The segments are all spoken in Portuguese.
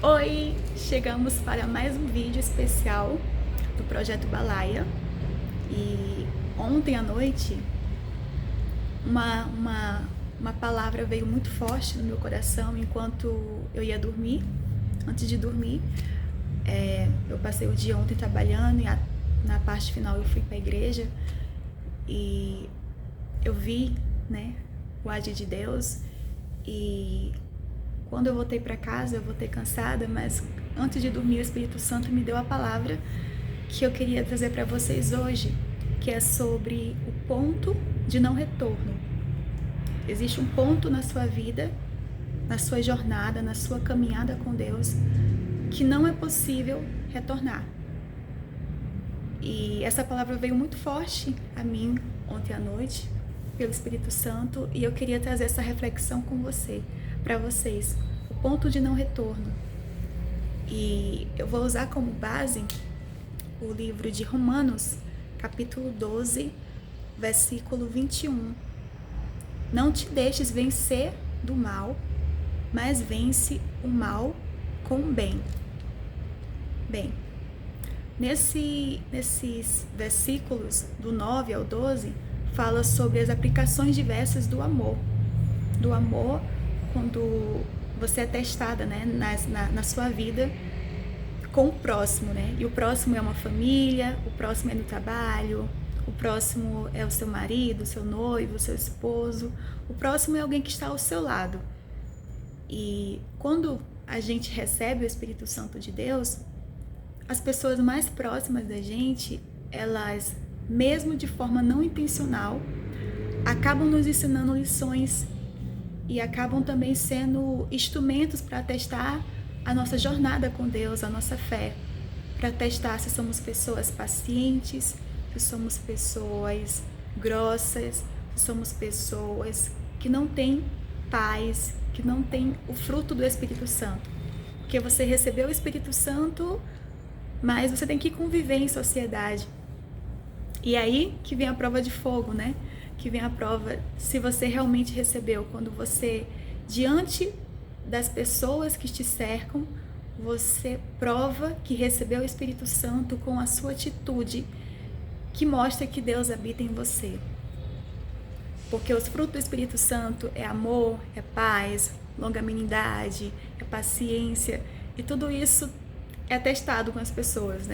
Oi, chegamos para mais um vídeo especial do Projeto Balaia. E ontem à noite uma palavra veio muito forte no meu coração enquanto eu ia dormir. Antes de dormir, eu passei o dia ontem trabalhando e na parte final eu fui para a igreja e eu vi, o agir de Deus. E quando eu voltei para casa, eu voltei cansada, mas antes de dormir o Espírito Santo me deu a palavra que eu queria trazer para vocês hoje, que é sobre o ponto de não retorno. Existe um ponto na sua vida, na sua jornada, na sua caminhada com Deus, que não é possível retornar. E essa palavra veio muito forte a mim ontem à noite, pelo Espírito Santo, e eu queria trazer essa reflexão com para vocês, o ponto de não retorno. E eu vou usar como base o livro de Romanos, capítulo 12, versículo 21. Não te deixes vencer do mal, mas vence o mal com o bem. Bem, nesses versículos do 9 ao 12, fala sobre as aplicações diversas do amor. Do amor quando você é testada, na sua vida com o próximo, E o próximo é uma família, o próximo é no trabalho, o próximo é o seu marido, o seu noivo, o seu esposo, o próximo é alguém que está ao seu lado. E quando a gente recebe o Espírito Santo de Deus, as pessoas mais próximas da gente, elas, mesmo de forma não intencional, acabam nos ensinando lições e acabam também sendo instrumentos para testar a nossa jornada com Deus, a nossa fé, para testar se somos pessoas pacientes, se somos pessoas grossas, se somos pessoas que não têm paz, que não têm o fruto do Espírito Santo. Porque você recebeu o Espírito Santo, mas você tem que conviver em sociedade. E aí que vem a prova de fogo, Que vem a prova se você realmente recebeu, quando você, diante das pessoas que te cercam, você prova que recebeu o Espírito Santo com a sua atitude, que mostra que Deus habita em você. Porque os frutos do Espírito Santo é amor, é paz, longanimidade, é paciência, e tudo isso é testado com as pessoas,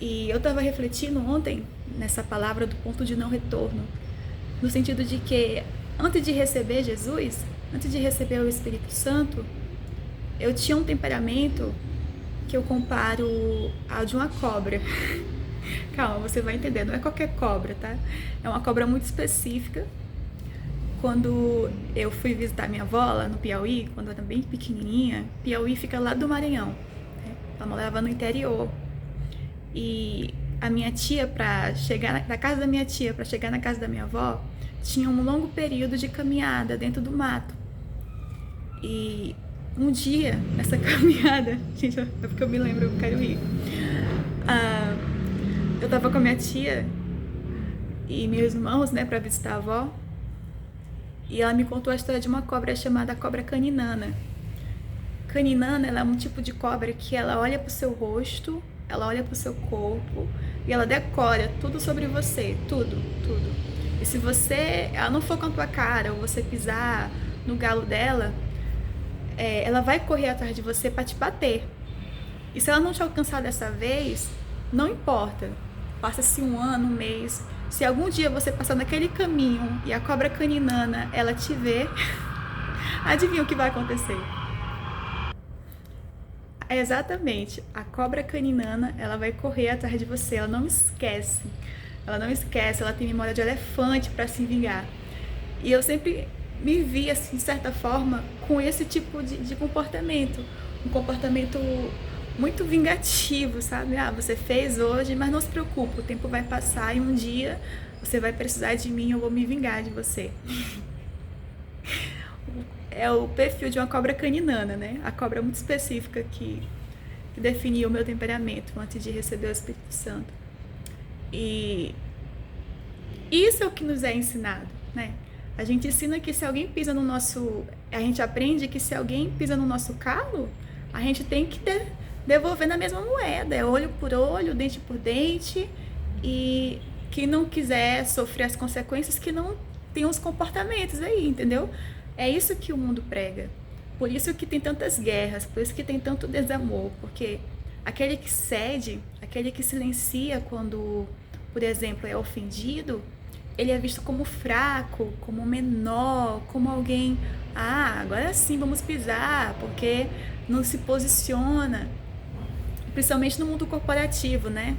E eu estava refletindo ontem nessa palavra do ponto de não retorno, no sentido de que antes de receber Jesus, antes de receber o Espírito Santo, eu tinha um temperamento que eu comparo ao de uma cobra. Calma, você vai entender, não é qualquer cobra, tá? É uma cobra muito específica. Quando eu fui visitar minha avó lá no Piauí, quando eu era bem pequenininha, Piauí fica lá do Maranhão, Ela morava no interior. E a minha tia, para chegar na casa da minha tia, para chegar na casa da minha avó, tinha um longo período de caminhada dentro do mato. E um dia, nessa caminhada, gente, é porque eu me lembro, eu quero ir. Eu tava com a minha tia e meus irmãos, para visitar a avó. E ela me contou a história de uma cobra chamada cobra caninana. Caninana, ela é um tipo de cobra que ela olha pro seu rosto, ela olha pro seu corpo e ela decora tudo sobre você, tudo. E se ela não for com a tua cara ou você pisar no galo dela, ela vai correr atrás de você para te bater. E se ela não te alcançar dessa vez, não importa. Passa-se um ano, um mês. Se algum dia você passar naquele caminho e a cobra caninana, ela te vê, adivinha o que vai acontecer? Exatamente, a cobra caninana, ela vai correr atrás de você, ela não esquece, ela tem memória de elefante para se vingar. E eu sempre me vi, assim, de certa forma, com esse tipo de comportamento, um comportamento muito vingativo, sabe? Você fez hoje, mas não se preocupe, o tempo vai passar e um dia você vai precisar de mim, eu vou me vingar de você. É o perfil de uma cobra caninana, A cobra muito específica que definia o meu temperamento antes de receber o Espírito Santo. E isso é o que nos é ensinado, A gente ensina que se alguém pisa no nosso... A gente aprende que se alguém pisa no nosso calo, a gente tem que devolver na mesma moeda, é olho por olho, dente por dente, e quem não quiser sofrer as consequências, que não tem uns comportamentos aí, entendeu? É isso que o mundo prega. Por isso que tem tantas guerras, por isso que tem tanto desamor, porque aquele que cede, aquele que silencia quando, por exemplo, é ofendido, ele é visto como fraco, como menor, como alguém, agora sim vamos pisar, porque não se posiciona. Principalmente no mundo corporativo, né?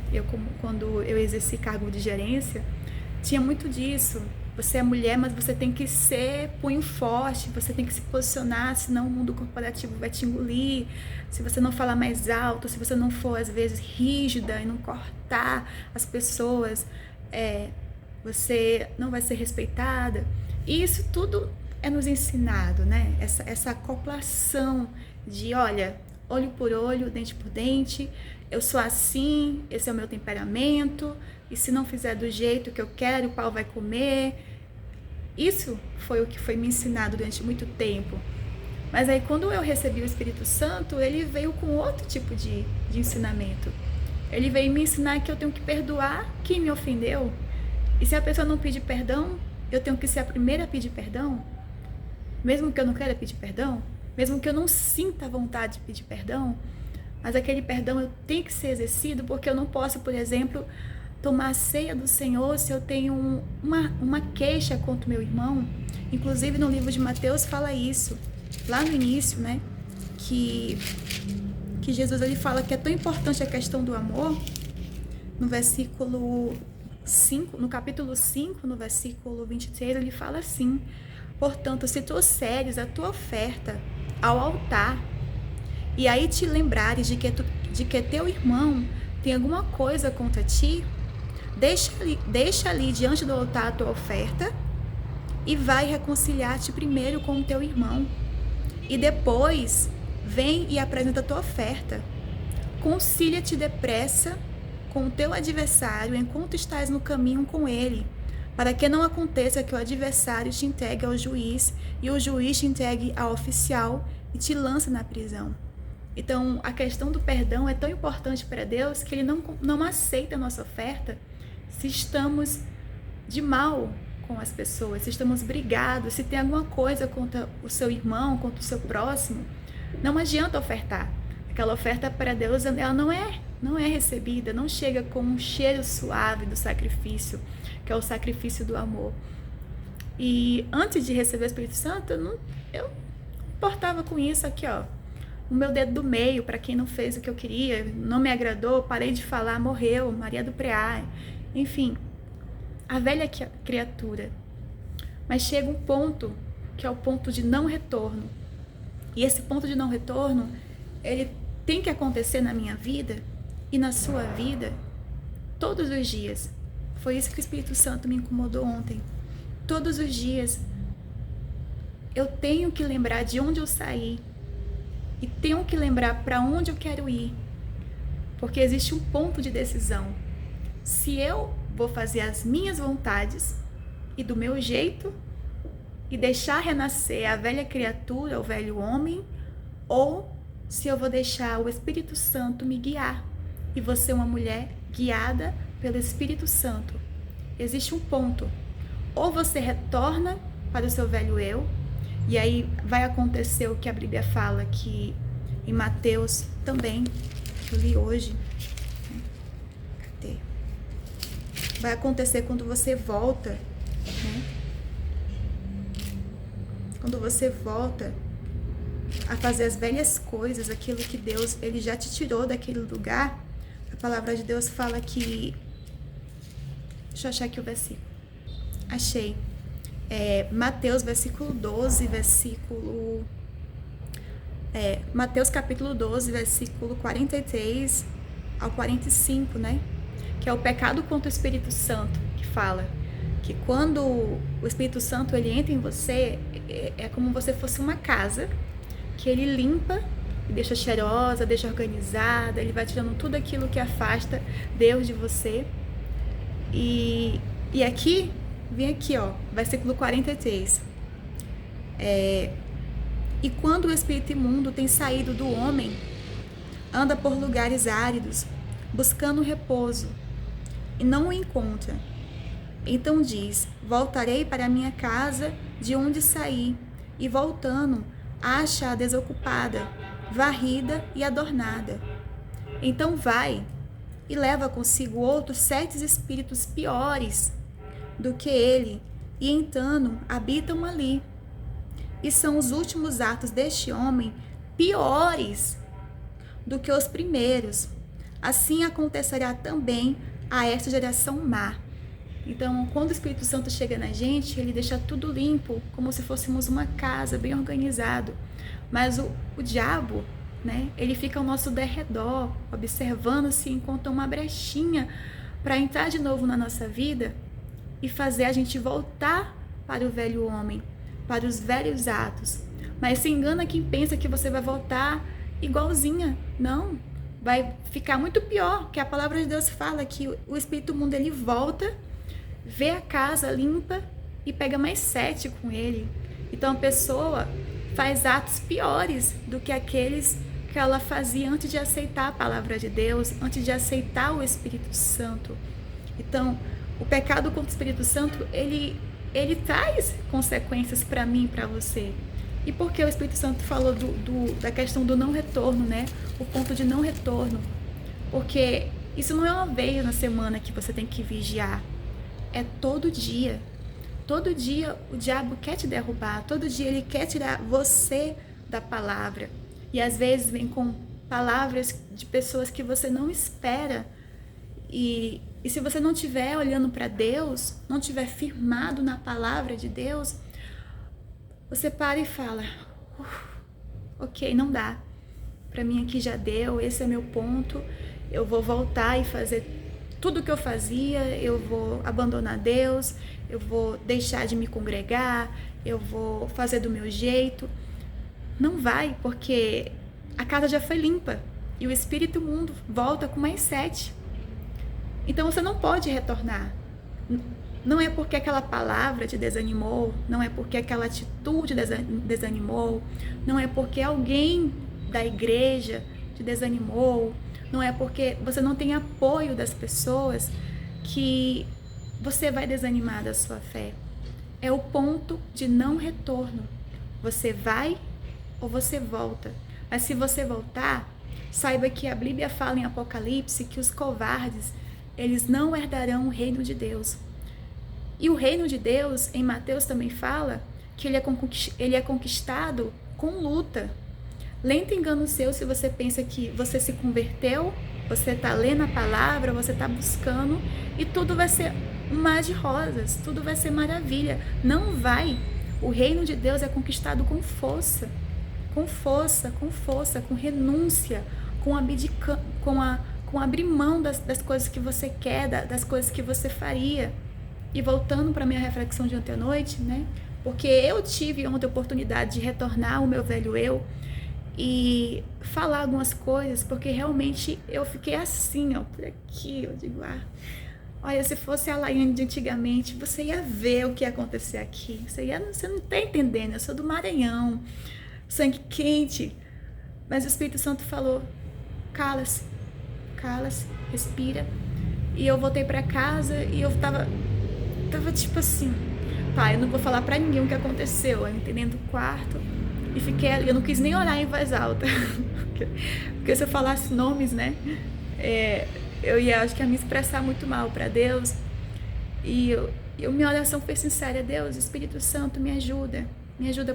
Quando eu exerci cargo de gerência, tinha muito disso. Você é mulher, mas você tem que ser punho forte, você tem que se posicionar, senão o mundo corporativo vai te engolir. Se você não falar mais alto, se você não for, às vezes, rígida e não cortar as pessoas, você não vai ser respeitada. E isso tudo é nos ensinado, né? Essa acoplação de, olha, olho por olho, dente por dente, eu sou assim, esse é o meu temperamento, e se não fizer do jeito que eu quero, o pau vai comer. Isso foi o que foi me ensinado durante muito tempo. Mas aí quando eu recebi o Espírito Santo, ele veio com outro tipo de ensinamento. Ele veio me ensinar que eu tenho que perdoar quem me ofendeu. E se a pessoa não pedir perdão, eu tenho que ser a primeira a pedir perdão, mesmo que eu não queira pedir perdão, mesmo que eu não sinta vontade de pedir perdão, mas aquele perdão eu tenho que ser exercido, porque eu não posso, por exemplo, tomar a ceia do Senhor se eu tenho uma queixa contra o meu irmão. Inclusive no livro de Mateus fala isso, lá no início, né, que Jesus ele fala que é tão importante a questão do amor, no versículo 5, no capítulo 5, no versículo 23, ele fala assim: portanto, se trouxeres a tua oferta ao altar, e aí te lembrares de que teu irmão tem alguma coisa contra ti, deixa ali diante do altar a tua oferta e vai reconciliar-te primeiro com o teu irmão. E depois vem e apresenta a tua oferta. Concilia-te depressa com o teu adversário enquanto estás no caminho com ele, para que não aconteça que o adversário te entregue ao juiz e o juiz te entregue ao oficial e te lance na prisão. Então, a questão do perdão é tão importante para Deus que ele não aceita a nossa oferta se estamos de mal com as pessoas, se estamos brigados, se tem alguma coisa contra o seu irmão, contra o seu próximo. Não adianta ofertar. Aquela oferta para Deus, ela não é recebida, não chega com um cheiro suave do sacrifício, que é o sacrifício do amor. E antes de receber o Espírito Santo, eu não importava com isso aqui, ó. O meu dedo do meio, para quem não fez o que eu queria, não me agradou, parei de falar, morreu, Maria do Preá. Enfim, a velha criatura. Mas chega um ponto, que é o ponto de não retorno. E esse ponto de não retorno, ele tem que acontecer na minha vida e na sua vida todos os dias. Foi isso que o Espírito Santo me incomodou ontem. Todos os dias eu tenho que lembrar de onde eu saí e tenho que lembrar para onde eu quero ir, porque existe um ponto de decisão. Se eu vou fazer as minhas vontades e do meu jeito e deixar renascer a velha criatura, o velho homem, ou se eu vou deixar o Espírito Santo me guiar e vou ser uma mulher guiada pelo Espírito Santo. Existe um ponto. Ou você retorna para o seu velho eu, e aí vai acontecer o que a Bíblia fala, que em Mateus também, eu li hoje, vai acontecer quando você volta, né? Quando você volta a fazer as velhas coisas, aquilo que Deus ele já te tirou daquele lugar. A palavra de Deus fala que... Deixa eu achar aqui o versículo. Achei. Mateus, versículo 12, Mateus capítulo 12, versículo 43 ao 45, né? Que é o pecado contra o Espírito Santo, que fala que quando o Espírito Santo ele entra em você, é como se você fosse uma casa que ele limpa e deixa cheirosa, deixa organizada, ele vai tirando tudo aquilo que afasta Deus de você. E aqui, vem aqui, ó, versículo 43. E quando o espírito imundo tem saído do homem, anda por lugares áridos, buscando repouso, e não o encontra. Então diz: voltarei para minha casa de onde saí, e voltando, acha-a desocupada, varrida e adornada. Então vai e leva consigo outros 7 espíritos piores do que ele, e então habitam ali. E são os últimos atos deste homem piores do que os primeiros. Assim acontecerá também a esta geração má. Então, quando o Espírito Santo chega na gente, ele deixa tudo limpo, como se fôssemos uma casa, bem organizado. Mas o diabo, né, ele fica ao nosso derredor, observando se encontra uma brechinha para entrar de novo na nossa vida e fazer a gente voltar para o velho homem, para os velhos atos. Mas se engana quem pensa que você vai voltar igualzinha. Não, vai ficar muito pior, que a palavra de Deus fala que o espírito imundo, ele volta, vê a casa limpa e pega mais 7 com ele. Então a pessoa faz atos piores do que aqueles que ela fazia antes de aceitar a palavra de Deus, antes de aceitar o Espírito Santo. Então, o pecado contra o Espírito Santo, ele traz consequências para mim e para você. E por que o Espírito Santo falou da questão do não retorno, né? O ponto de não retorno. Porque isso não é uma vez na semana que você tem que vigiar. É todo dia. Todo dia o diabo quer te derrubar. Todo dia ele quer tirar você da palavra. E às vezes vem com palavras de pessoas que você não espera. E se você não estiver olhando para Deus, não estiver firmado na palavra de Deus, você para e fala: ok, não dá. Para mim aqui já deu, esse é meu ponto. Eu vou voltar e fazer tudo o que eu fazia, eu vou abandonar Deus, eu vou deixar de me congregar, eu vou fazer do meu jeito. Não vai, porque a casa já foi limpa e o espírito imundo volta com mais 7. Então você não pode retornar. Não é porque aquela palavra te desanimou, não é porque aquela atitude desanimou, não é porque alguém da igreja te desanimou, não é porque você não tem apoio das pessoas que você vai desanimar da sua fé. É o ponto de não retorno. Você vai ou você volta. Mas se você voltar, saiba que a Bíblia fala em Apocalipse que os covardes, eles não herdarão o reino de Deus. E o reino de Deus, em Mateus também fala que ele é conquistado com luta. Lento engano seu se você pensa que você se converteu, você está lendo a palavra, você está buscando e tudo vai ser um mar de rosas, tudo vai ser maravilha. Não vai. O reino de Deus é conquistado com força, com renúncia, com abrir mão das coisas que você quer, das coisas que você faria. E voltando para a minha reflexão de ontem à noite, né? Porque eu tive ontem a oportunidade de retornar ao meu velho eu e falar algumas coisas, porque realmente eu fiquei assim, ó, por aqui, eu digo, olha, se fosse a Laiane de antigamente, você ia ver o que ia acontecer aqui, você não tá entendendo, eu sou do Maranhão, sangue quente, mas o Espírito Santo falou, cala-se, respira, e eu voltei para casa e eu tava tipo assim, eu não vou falar pra ninguém o que aconteceu, eu entrei dentro do quarto e fiquei ali, eu não quis nem orar em voz alta, porque se eu falasse nomes, né, acho que ia me expressar muito mal para Deus, e minha oração foi sincera: Deus, Espírito Santo, me ajuda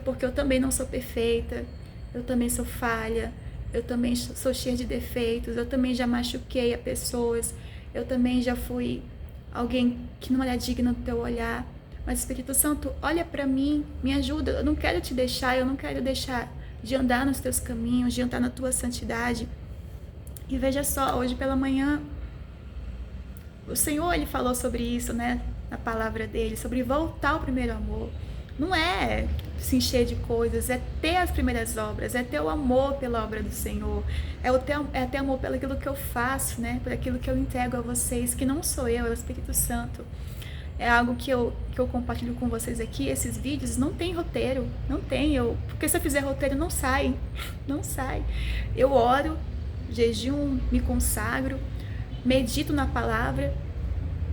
porque eu também não sou perfeita, eu também sou falha, eu também sou cheia de defeitos, eu também já machuquei a pessoas, eu também já fui alguém que não era digna do teu olhar, mas Espírito Santo, olha para mim, me ajuda, eu não quero te deixar, eu não quero deixar de andar nos teus caminhos, de andar na tua santidade. E veja só, hoje pela manhã, o Senhor, ele falou sobre isso, né, na palavra dele, sobre voltar ao primeiro amor. Não é se encher de coisas, é ter as primeiras obras, é ter o amor pela obra do Senhor, é ter amor pelo aquilo que eu faço, né, por aquilo que eu entrego a vocês, que não sou eu, é o Espírito Santo. é algo que eu compartilho com vocês aqui, esses vídeos, não tem roteiro, não tem, porque se eu fizer roteiro não sai, não sai. Eu oro, jejum, me consagro, medito na palavra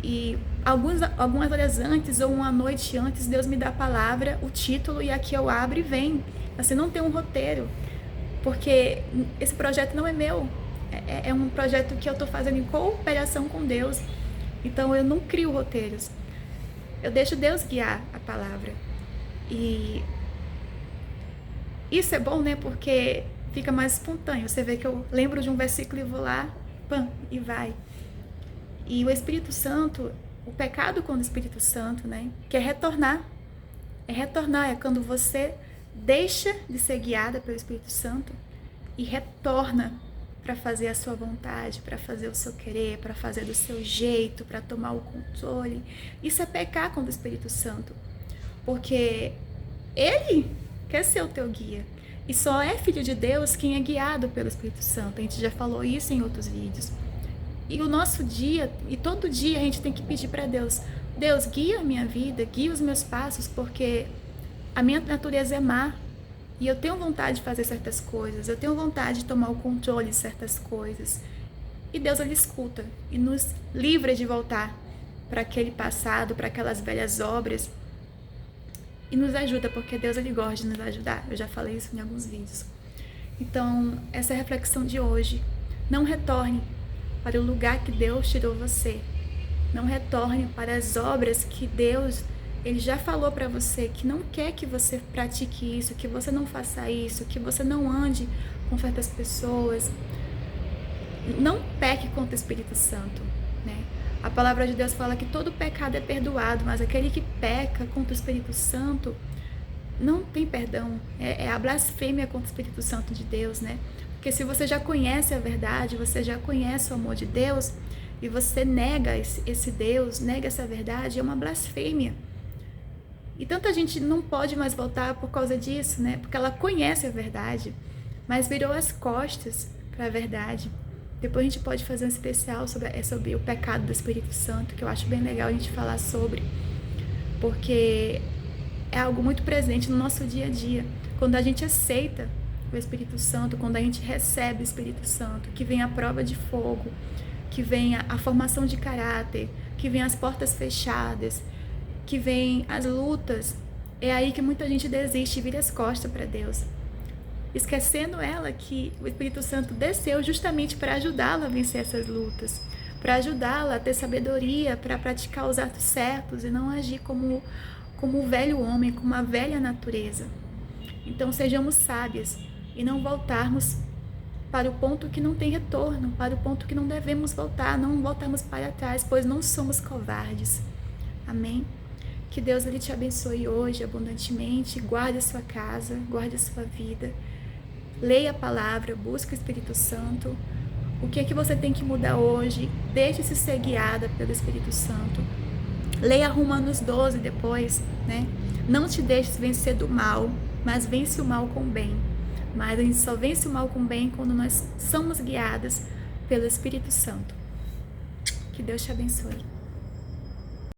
e algumas horas antes ou uma noite antes, Deus me dá a palavra, o título, e aqui eu abro e vem. Assim, não tem um roteiro, porque esse projeto não é meu, é um projeto que eu estou fazendo em cooperação com Deus. Então eu não crio roteiros, eu deixo Deus guiar a palavra. E isso é bom, né? Porque fica mais espontâneo. Você vê que eu lembro de um versículo e vou lá, pam, e vai. E o Espírito Santo, o pecado com o Espírito Santo, né? Que é retornar. É quando você deixa de ser guiada pelo Espírito Santo e retorna para fazer a sua vontade, para fazer o seu querer, para fazer do seu jeito, para tomar o controle. Isso é pecar contra o Espírito Santo, porque ele quer ser o teu guia. E só é filho de Deus quem é guiado pelo Espírito Santo. A gente já falou isso em outros vídeos. E o nosso dia, e todo dia a gente tem que pedir para Deus: Deus, guia a minha vida, guia os meus passos, porque a minha natureza é má. E eu tenho vontade de fazer certas coisas, eu tenho vontade de tomar o controle de certas coisas. E Deus, ele escuta e nos livra de voltar para aquele passado, para aquelas velhas obras. E nos ajuda, porque Deus, ele gosta de nos ajudar. Eu já falei isso em alguns vídeos. Então, essa é a reflexão de hoje. Não retorne para o lugar que Deus tirou você. Não retorne para as obras que Deus, ele já falou para você, que não quer que você pratique isso, que você não faça isso, que você não ande com certas pessoas. Não peque contra o Espírito Santo, né? A palavra de Deus fala que todo pecado é perdoado, mas aquele que peca contra o Espírito Santo não tem perdão. É a blasfêmia contra o Espírito Santo de Deus, né? Porque se você já conhece a verdade, você já conhece o amor de Deus, e você nega esse Deus, nega essa verdade, é uma blasfêmia. E tanta gente não pode mais voltar por causa disso, né? Porque ela conhece a verdade, mas virou as costas para a verdade. Depois a gente pode fazer um especial sobre o pecado do Espírito Santo, que eu acho bem legal a gente falar sobre, porque é algo muito presente no nosso dia a dia. Quando a gente aceita o Espírito Santo, quando a gente recebe o Espírito Santo, que vem a prova de fogo, que vem a formação de caráter, que vem as portas fechadas, que vem as lutas, é aí que muita gente desiste e vira as costas para Deus, esquecendo ela que o Espírito Santo desceu justamente para ajudá-la a vencer essas lutas, para ajudá-la a ter sabedoria, para praticar os atos certos e não agir como o velho homem, como a velha natureza. Então sejamos sábias e não voltarmos para o ponto que não tem retorno, para o ponto que não devemos voltar, não voltarmos para trás, pois não somos covardes. Amém? Que Deus, ele te abençoe hoje abundantemente, guarde a sua casa, guarde a sua vida, leia a palavra, busque o Espírito Santo. O que é que você tem que mudar hoje? Deixe-se ser guiada pelo Espírito Santo. Leia Romanos 12 depois, né? Não te deixes vencer do mal, mas vence o mal com o bem. Mas a gente só vence o mal com o bem quando nós somos guiadas pelo Espírito Santo. Que Deus te abençoe.